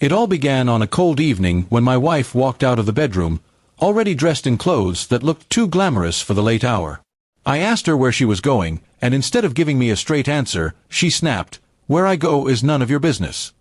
It all began on a cold evening when my wife walked out of the bedroom, already dressed in clothes that looked too glamorous for the late hour. I asked her where she was going, and instead of giving me a straight answer, she snapped, "Where I go is none of your business."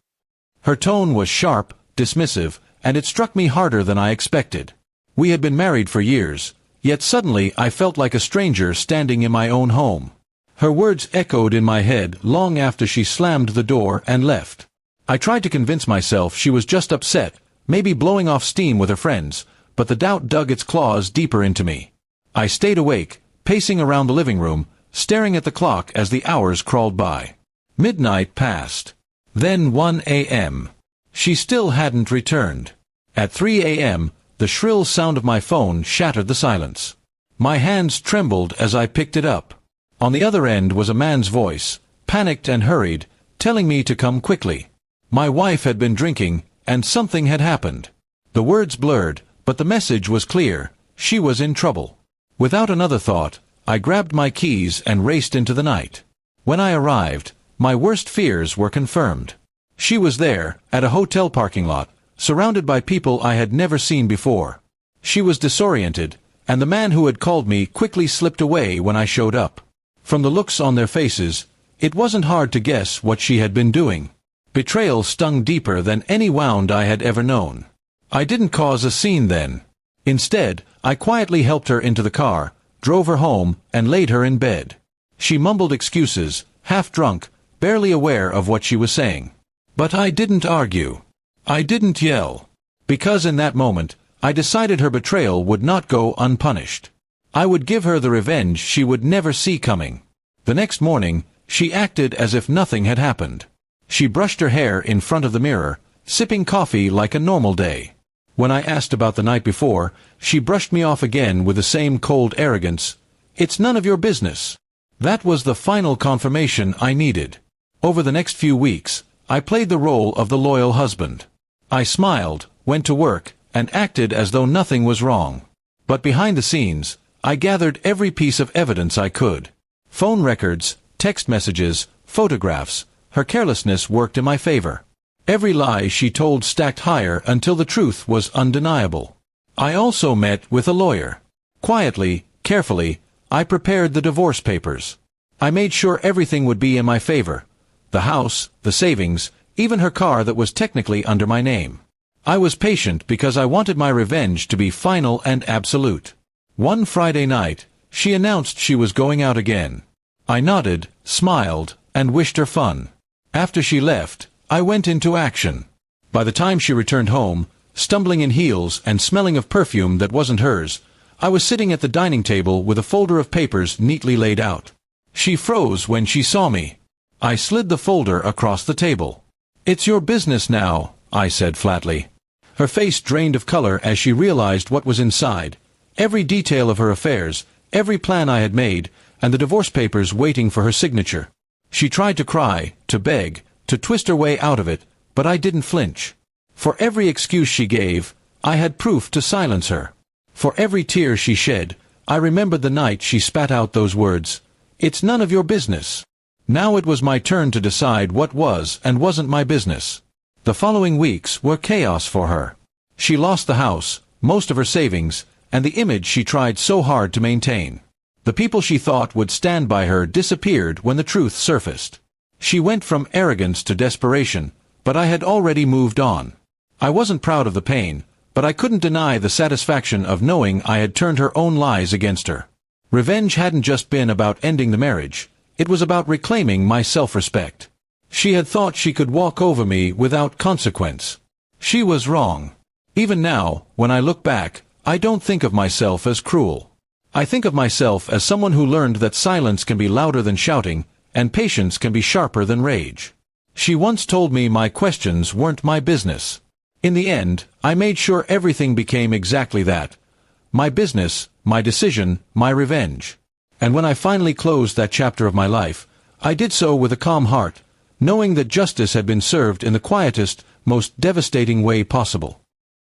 Her tone was sharp, dismissive, and it struck me harder than I expected. We had been married for years, yet suddenly I felt like a stranger standing in my own home. Her words echoed in my head long after she slammed the door and left. I tried to convince myself she was just upset, maybe blowing off steam with her friends, but the doubt dug its claws deeper into me. I stayed awake, pacing around the living room, staring at the clock as the hours crawled by. Midnight passed. Then 1 a.m. She still hadn't returned. At 3 a.m., the shrill sound of my phone shattered the silence. My hands trembled as I picked it up. On the other end was a man's voice, panicked and hurried, telling me to come quickly. My wife had been drinking, and something had happened. The words blurred, but the message was clear. She was in trouble. Without another thought, I grabbed my keys and raced into the night. When I arrived, my worst fears were confirmed. She was there, at a hotel parking lot, surrounded by people I had never seen before. She was disoriented, and the man who had called me quickly slipped away when I showed up. From the looks on their faces, it wasn't hard to guess what she had been doing. Betrayal stung deeper than any wound I had ever known. I didn't cause a scene then. Instead, I quietly helped her into the car, drove her home, and laid her in bed. She mumbled excuses, half drunk, barely aware of what she was saying. But I didn't argue. I didn't yell. Because in that moment, I decided her betrayal would not go unpunished. I would give her the revenge she would never see coming. The next morning, she acted as if nothing had happened. She brushed her hair in front of the mirror, sipping coffee like a normal day. When I asked about the night before, she brushed me off again with the same cold arrogance. "It's none of your business." That was the final confirmation I needed. Over the next few weeks, I played the role of the loyal husband. I smiled, went to work, and acted as though nothing was wrong. But behind the scenes, I gathered every piece of evidence I could. Phone records, text messages, photographs. Her carelessness worked in my favor. Every lie she told stacked higher until the truth was undeniable. I also met with a lawyer. Quietly, carefully, I prepared the divorce papers. I made sure everything would be in my favor. The house, the savings, even her car that was technically under my name. I was patient because I wanted my revenge to be final and absolute. One Friday night, she announced she was going out again. I nodded, smiled, and wished her fun. After she left, I went into action. By the time she returned home, stumbling in heels and smelling of perfume that wasn't hers, I was sitting at the dining table with a folder of papers neatly laid out. She froze when she saw me. I slid the folder across the table. "It's your business now," I said flatly. Her face drained of color as she realized what was inside, every detail of her affairs, every plan I had made, and the divorce papers waiting for her signature. She tried to cry, to beg, to twist her way out of it, but I didn't flinch. For every excuse she gave, I had proof to silence her. For every tear she shed, I remembered the night she spat out those words, "It's none of your business." Now it was my turn to decide what was and wasn't my business. The following weeks were chaos for her. She lost the house, most of her savings, and the image she tried so hard to maintain. The people she thought would stand by her disappeared when the truth surfaced. She went from arrogance to desperation, but I had already moved on. I wasn't proud of the pain, but I couldn't deny the satisfaction of knowing I had turned her own lies against her. Revenge hadn't just been about ending the marriage, it was about reclaiming my self-respect. She had thought she could walk over me without consequence. She was wrong. Even now, when I look back, I don't think of myself as cruel. I think of myself as someone who learned that silence can be louder than shouting, and patience can be sharper than rage. She once told me my questions weren't my business. In the end, I made sure everything became exactly that. My business, my decision, my revenge. And when I finally closed that chapter of my life, I did so with a calm heart, knowing that justice had been served in the quietest, most devastating way possible.